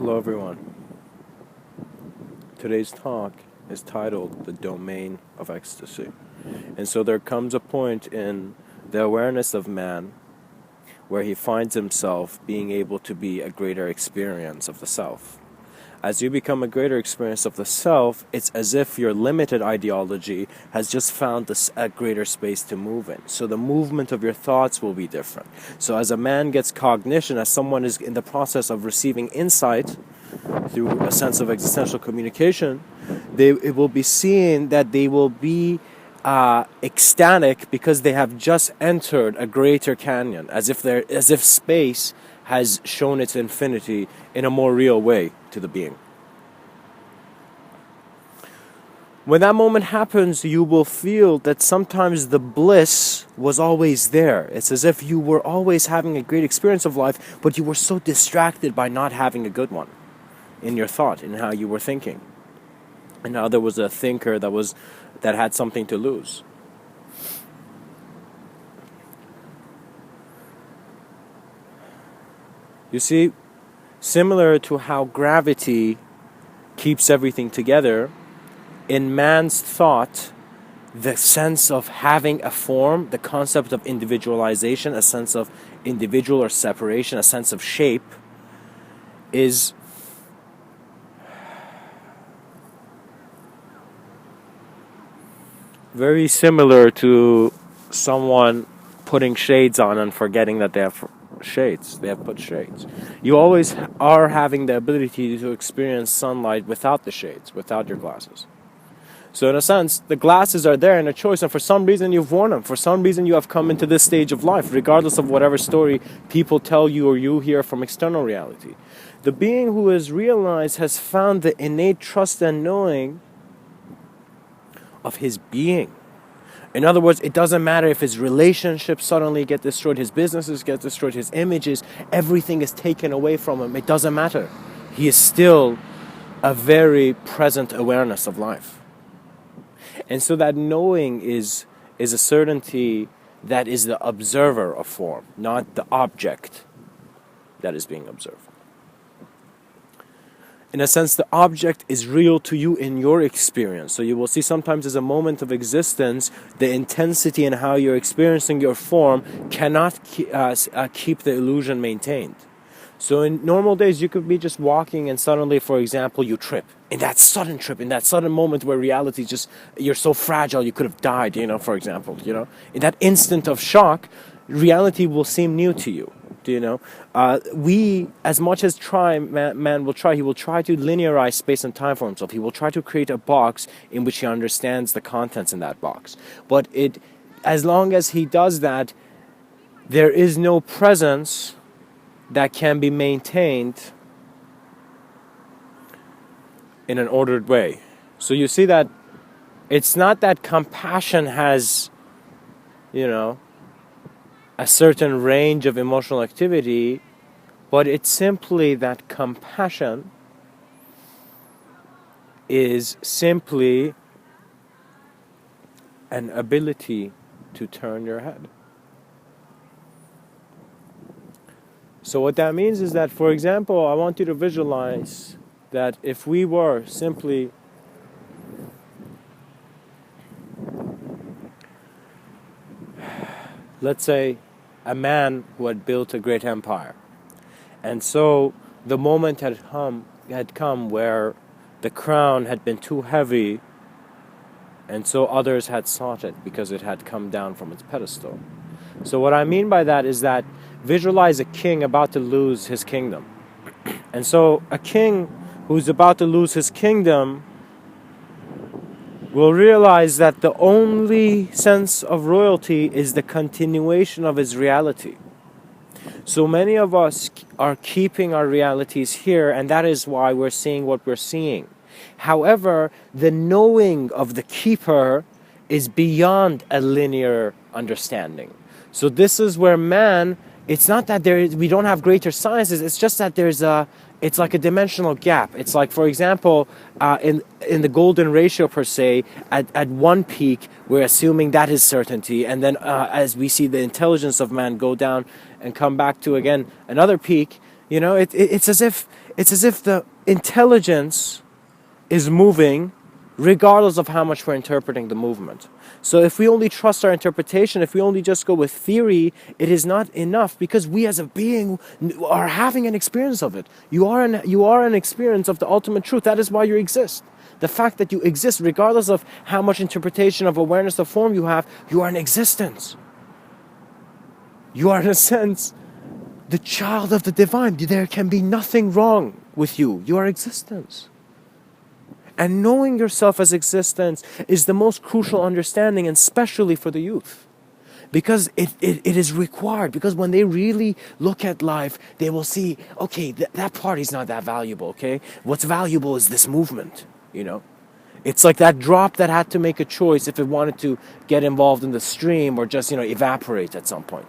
Hello everyone. Today's talk is titled The Domain of Ecstasy. And so there comes a point in the awareness of man where he finds himself being able to be a greater experience of the self. As you become a greater experience of the self, it's as if your limited ideology has just found a greater space to move in. So the movement of your thoughts will be different. So as a man gets cognition, as someone is in the process of receiving insight through a sense of existential communication, it will be seen that they will be ecstatic because they have just entered a greater canyon, as if space has shown its infinity in a more real way to the being. When that moment happens, you will feel that sometimes the bliss was always there. It's as if you were always having a great experience of life, but you were so distracted by not having a good one in your thought, in how you were thinking. And now there was a thinker that had something to lose. You see, similar to how gravity keeps everything together, in man's thought, the sense of having a form, the concept of individualization, a sense of individual or separation, a sense of shape, is very similar to someone putting shades on and forgetting that they have shades. They have put shades. You always are having the ability to experience sunlight without the shades, without your glasses. So in a sense, the glasses are there in a choice, and for some reason you've worn them. For some reason you have come into this stage of life, regardless of whatever story people tell you or you hear from external reality. The being who is realized has found the innate trust and knowing of his being. In other words, it doesn't matter if his relationships suddenly get destroyed, his businesses get destroyed, his images, everything is taken away from him. It doesn't matter. He is still a very present awareness of life. And so that knowing is a certainty that is the observer of form, not the object that is being observed. In a sense, the object is real to you in your experience. So you will see sometimes as a moment of existence, the intensity in how you're experiencing your form cannot keep the illusion maintained. So in normal days, you could be just walking and suddenly, for example, you trip. In that sudden trip, in that sudden moment where reality just, you're so fragile, you could have died, for example, In that instant of shock, reality will seem new to you. We, as much as man will try, he will try to linearize space and time for himself. He will try to create a box in which he understands the contents in that box. But as long as he does that, there is no presence that can be maintained in an ordered way. So you see that it's not that compassion has, a certain range of emotional activity, but it's simply that compassion is simply an ability to turn your head. So what that means is that, for example, I want you to visualize that if we were simply let's say a man who had built a great empire. And so the moment had come where the crown had been too heavy, and so others had sought it because it had come down from its pedestal. So what I mean by that is that visualize a king about to lose his kingdom. And so a king who's about to lose his kingdom will realize that the only sense of royalty is the continuation of his reality. So many of us are keeping our realities here, and that is why we're seeing what we're seeing. However, the knowing of the keeper is beyond a linear understanding. So this is where man, it's not that we don't have greater sciences, it's just that it's like a dimensional gap. It's like, for example, in the golden ratio per se, at one peak, we're assuming that is certainty. And then as we see the intelligence of man go down and come back to, again, another peak, it's as if It's as if the intelligence is moving regardless of how much we're interpreting the movement. So if we only trust our interpretation, if we only just go with theory, it is not enough, because we as a being are having an experience of it. You are an experience of the ultimate truth. That is why you exist. The fact that you exist, regardless of how much interpretation of awareness of form you have, you are in existence. You are, in a sense, the child of the divine. There can be nothing wrong with you. You are existence. And knowing yourself as existence is the most crucial understanding, and especially for the youth. Because it is required. Because when they really look at life, they will see, okay, that party's not that valuable, okay? What's valuable is this movement, you know? It's like that drop that had to make a choice if it wanted to get involved in the stream or just, evaporate at some point,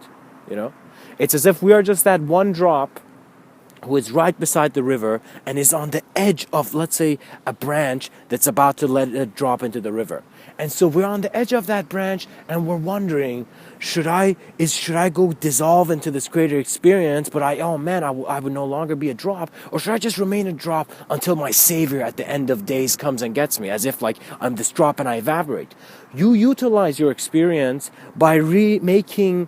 you know? It's as if we are just that one drop who is right beside the river and is on the edge of, let's say, a branch that's about to let it drop into the river. And so we're on the edge of that branch and we're wondering, should I go dissolve into this greater experience, but I would no longer be a drop, or should I just remain a drop until my savior at the end of days comes and gets me, as if like I'm this drop and I evaporate. You utilize your experience by realizing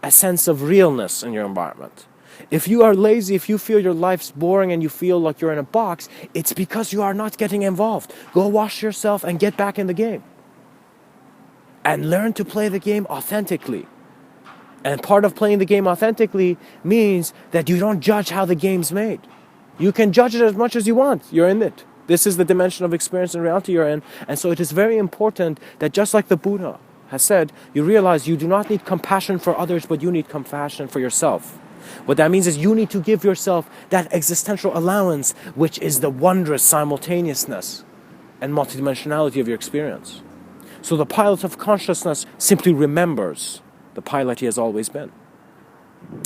a sense of realness in your environment. If you are lazy, if you feel your life's boring and you feel like you're in a box, it's because you are not getting involved. Go wash yourself and get back in the game. And learn to play the game authentically. And part of playing the game authentically means that you don't judge how the game's made. You can judge it as much as you want. You're in it. This is the dimension of experience and reality you're in. And so it is very important that, just like the Buddha has said, you realize you do not need compassion for others, but you need compassion for yourself. What that means is you need to give yourself that existential allowance, which is the wondrous simultaneousness and multidimensionality of your experience. So the pilot of consciousness simply remembers the pilot he has always been.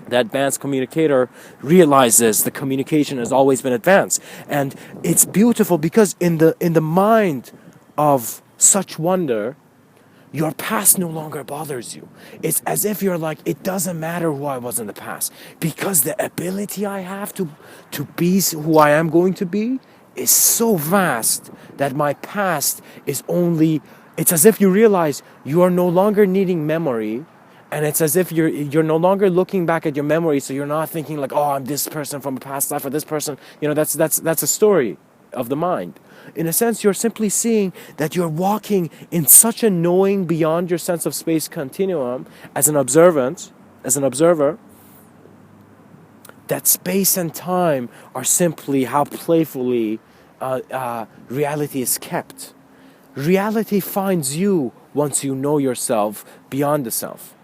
The advanced communicator realizes the communication has always been advanced. And it's beautiful because in the mind of such wonder, your past no longer bothers you. It's as if you're like, it doesn't matter who I was in the past, because the ability I have to be who I am going to be is so vast that my past is only, it's as if you realize you are no longer needing memory, and it's as if you're no longer looking back at your memory, so you're not thinking like, oh, I'm this person from a past life, or this person, that's a story of the mind. In a sense, you're simply seeing that you're walking in such a knowing beyond your sense of space continuum as an observer, that space and time are simply how playfully reality is kept. Reality finds you once you know yourself beyond the self.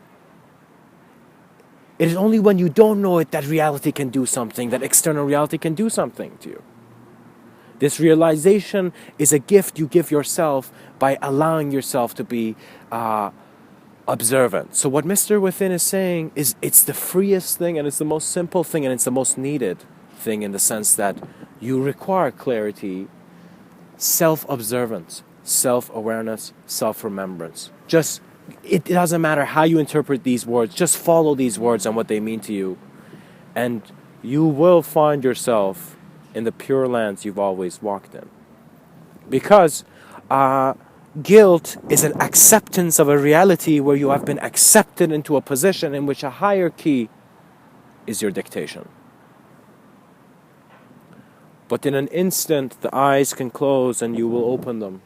It is only when you don't know it that reality can do something, that external reality can do something to you. This realization is a gift you give yourself by allowing yourself to be observant. So what Mr. Within is saying is it's the freest thing, and it's the most simple thing, and it's the most needed thing, in the sense that you require clarity, self-observance, self-awareness, self-remembrance. It doesn't matter how you interpret these words, just follow these words and what they mean to you, and you will find yourself in the pure lands you've always walked in. Because guilt is an acceptance of a reality where you have been accepted into a position in which a hierarchy is your dictation. But in an instant, the eyes can close and you will open them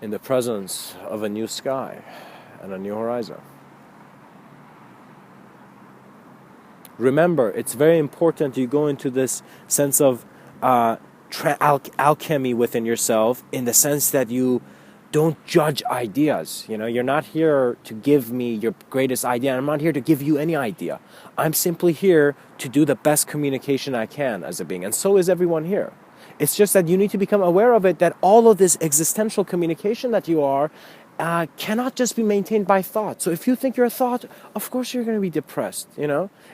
in the presence of a new sky and a new horizon. Remember, it's very important you go into this sense of alchemy within yourself, in the sense that you don't judge ideas. You're not here to give me your greatest idea. I'm not here to give you any idea. I'm simply here to do the best communication I can as a being. And so is everyone here. It's just that you need to become aware of it, that all of this existential communication that you are cannot just be maintained by thought. So if you think you're a thought, of course you're going to be depressed,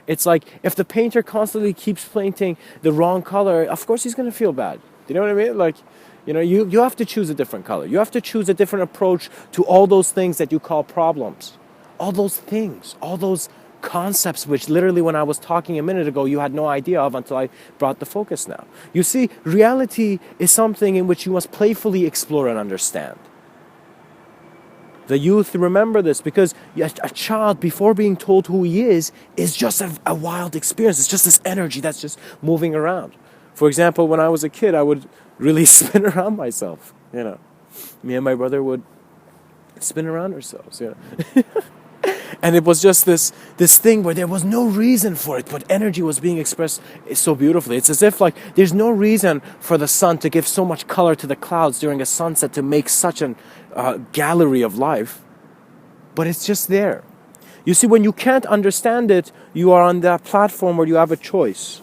It's like if the painter constantly keeps painting the wrong color, of course he's going to feel bad. Do you know what I mean? Like, you have to choose a different color. You have to choose a different approach to all those things that you call problems. All those things, all those concepts which literally when I was talking a minute ago you had no idea of until I brought the focus now. You see, reality is something in which you must playfully explore and understand. The youth remember this because a child, before being told who he is just a wild experience. It's just this energy that's just moving around. For example, when I was a kid, I would really spin around myself, you know. Me and my brother would spin around ourselves, you know. And it was just this thing where there was no reason for it, but energy was being expressed so beautifully. It's as if like there's no reason for the sun to give so much color to the clouds during a sunset to make such a gallery of life, but it's just there. You see, when you can't understand it, you are on that platform where you have a choice.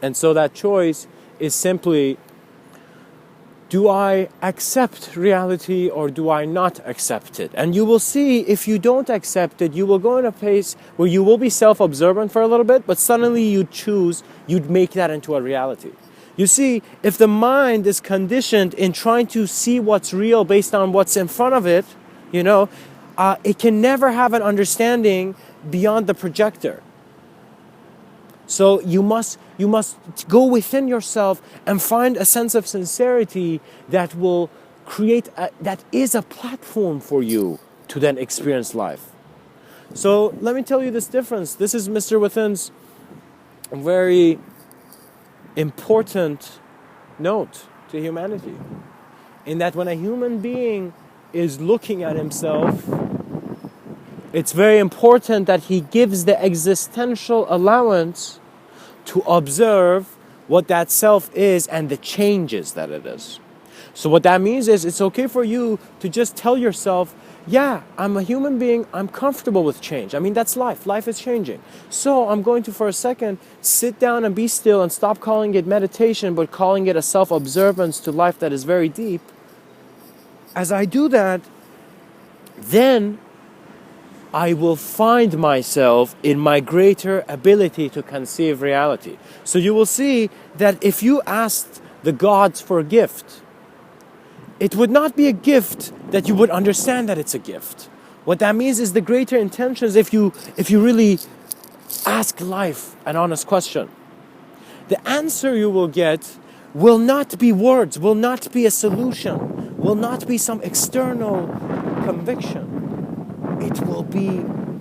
And so that choice is simply, do I accept reality or do I not accept it? And you will see, if you don't accept it, you will go in a place where you will be self-observant for a little bit, but suddenly you'd make that into a reality. You see, if the mind is conditioned in trying to see what's real based on what's in front of it, you know, it can never have an understanding beyond the projector. So you must go within yourself and find a sense of sincerity that will create that is a platform for you to then experience life. So let me tell you this difference. This is Mr. Within's very important note to humanity, in that when a human being is looking at himself, it's very important that he gives the existential allowance to observe what that self is and the changes that it is. So what that means is it's okay for you to just tell yourself, yeah, I'm a human being, I'm comfortable with change. I mean, that's life. Life is changing. So I'm going to, for a second, sit down and be still and stop calling it meditation, but calling it a self-observance to life that is very deep. As I do that, then I will find myself in my greater ability to conceive reality. So you will see that if you asked the gods for a gift, it would not be a gift that you would understand that it's a gift. What that means is the greater intentions, if you really ask life an honest question, the answer you will get will not be words, will not be a solution, will not be some external conviction. It will be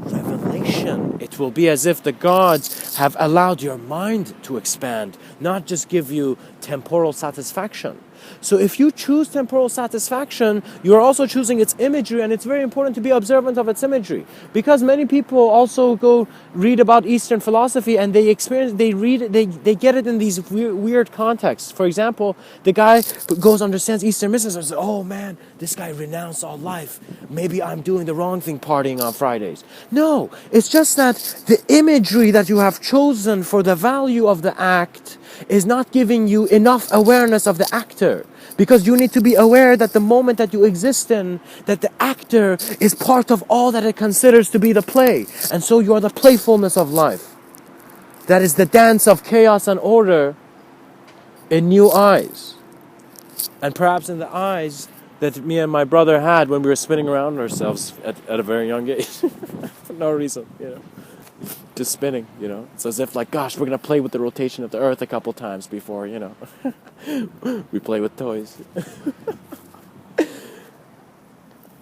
revelation. It will be as if the gods have allowed your mind to expand, not just give you temporal satisfaction. So if you choose temporal satisfaction, you're also choosing its imagery, and it's very important to be observant of its imagery. Because many people also go read about Eastern philosophy and they get it in these weird contexts. For example, the guy understands Eastern mysticism and says, oh man, this guy renounced all life. Maybe I'm doing the wrong thing partying on Fridays. No, it's just that the imagery that you have chosen for the value of the act is not giving you enough awareness of the actor. Because you need to be aware that the moment that you exist in, that the actor is part of all that it considers to be the play. And so you are the playfulness of life. That is the dance of chaos and order in new eyes. And perhaps in the eyes that me and my brother had when we were spinning around ourselves at a very young age. For no reason, you know. Just spinning, you know. It's as if like, gosh, we're going to play with the rotation of the earth a couple times before, you know. We play with toys.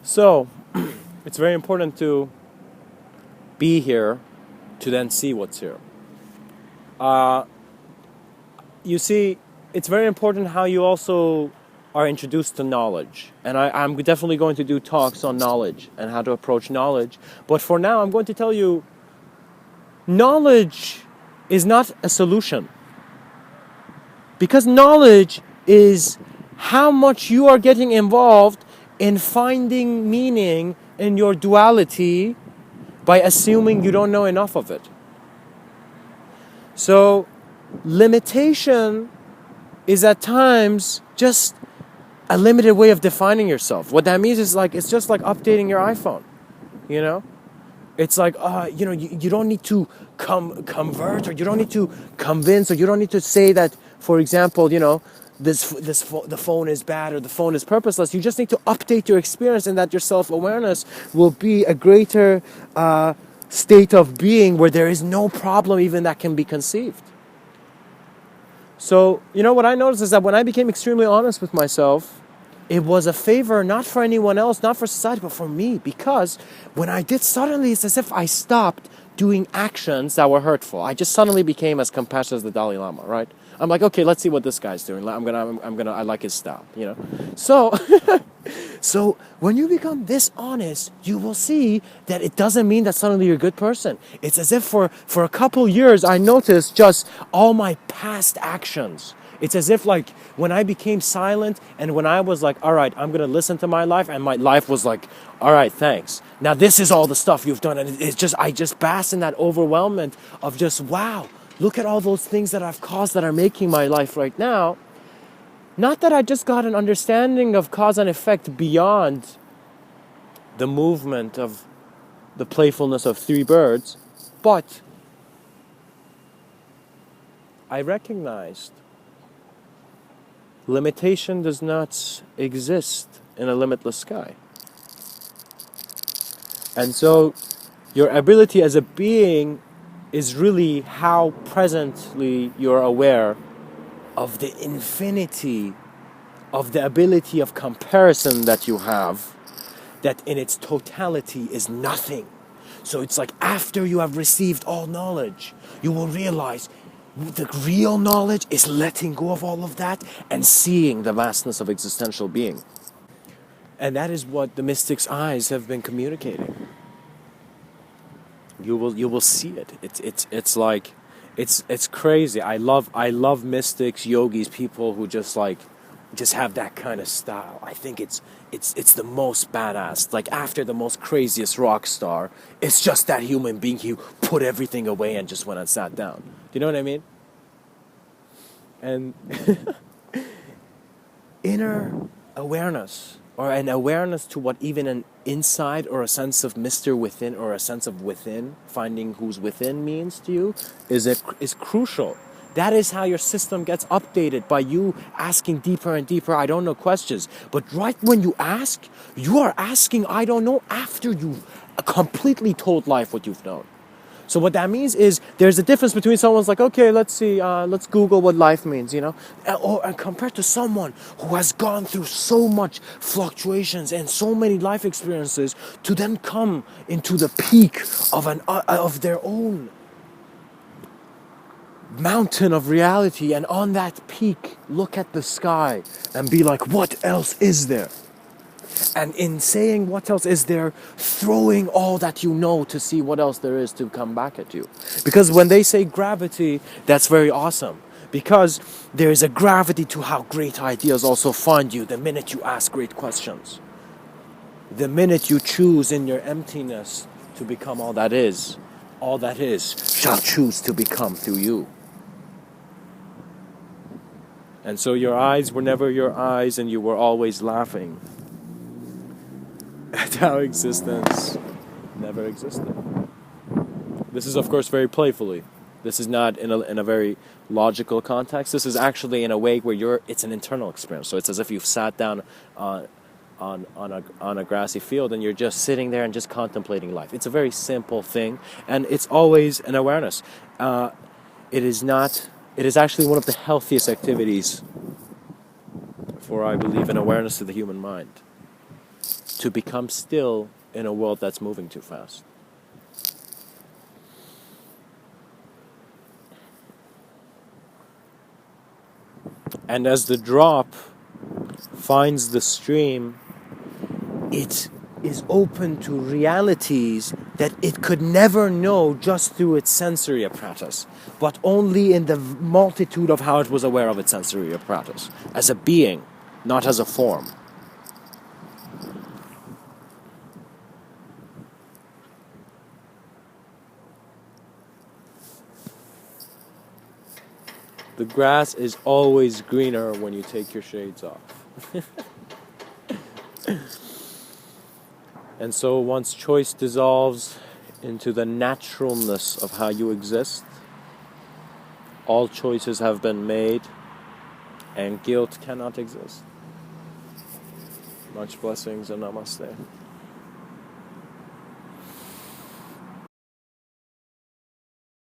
So, it's very important to be here to then see what's here. You see, it's very important how you also are introduced to knowledge. And I'm definitely going to do talks on knowledge and how to approach knowledge. But for now, I'm going to tell you, knowledge is not a solution. Because knowledge is how much you are getting involved in finding meaning in your duality by assuming you don't know enough of it. So, limitation is at times just a limited way of defining yourself. What that means is like, it's just like updating your iPhone, you know? It's like, you know, you don't need to convert, or you don't need to convince, or you don't need to say that, for example, you know, the phone is bad or the phone is purposeless. You just need to update your experience, and that your self-awareness will be a greater state of being where there is no problem even that can be conceived. So, what I noticed is that when I became extremely honest with myself, it was a favor not for anyone else, not for society, but for me. Because when I did, suddenly it's as if I stopped doing actions that were hurtful. I just suddenly became as compassionate as the Dalai Lama, right? I'm like, okay, let's see what this guy's doing. I like his style, So, so when you become this honest, you will see that it doesn't mean that suddenly you're a good person. It's as if for a couple years, I noticed just all my past actions. It's as if like when I became silent and when I was like, all right, I'm going to listen to my life, and my life was like, all right, thanks. Now this is all the stuff you've done. And it's just, I just bask in that overwhelmment of just, wow, look at all those things that I've caused that are making my life right now. Not that I just got an understanding of cause and effect beyond the movement of the playfulness of three birds, but I recognized limitation does not exist in a limitless sky. And so your ability as a being is really how presently you're aware of the infinity of the ability of comparison that you have, that in its totality is nothing. So it's like after you have received all knowledge, you will realize the real knowledge is letting go of all of that and seeing the vastness of existential being. And that is what the mystic's eyes have been communicating. You will see it. It's like it's crazy. I love mystics, yogis, people who just have that kind of style. I think it's the most badass. Like after the most craziest rock star, it's just that human being who put everything away and just went and sat down. Do you know what I mean? And inner awareness, or an awareness to what even an inside or a sense of Mr.Within or a sense of within, finding who's within means to you, is crucial. That is how your system gets updated, by you asking deeper and deeper I don't know questions. But right when you ask, you are asking I don't know after you've completely told life what you've known. So what that means is there's a difference between someone's like, okay, let's see, let's Google what life means, and compared to someone who has gone through so much fluctuations and so many life experiences to then come into the peak of their own mountain of reality, and on that peak look at the sky and be like, what else is there? And in saying what else is there, throwing all that you know to see what else there is to come back at you. Because when they say gravity, that's very awesome. Because there is a gravity to how great ideas also find you the minute you ask great questions. The minute you choose in your emptiness to become all that is shall choose to become through you. And so your eyes were never your eyes, and you were always laughing at how existence never existed. This is, of course, very playfully. This is not in a very logical context. This is actually in a way where it's an internal experience. So it's as if you've sat down on a grassy field and you're just sitting there and just contemplating life. It's a very simple thing, and it's always an awareness. It is actually one of the healthiest activities for, I believe, an awareness to the human mind. To become still in a world that's moving too fast. And as the drop finds the stream, it is open to realities that it could never know just through its sensory apparatus, but only in the multitude of how it was aware of its sensory apparatus, as a being, not as a form. The grass is always greener when you take your shades off. And so once choice dissolves into the naturalness of how you exist, all choices have been made, and guilt cannot exist. Much blessings and namaste.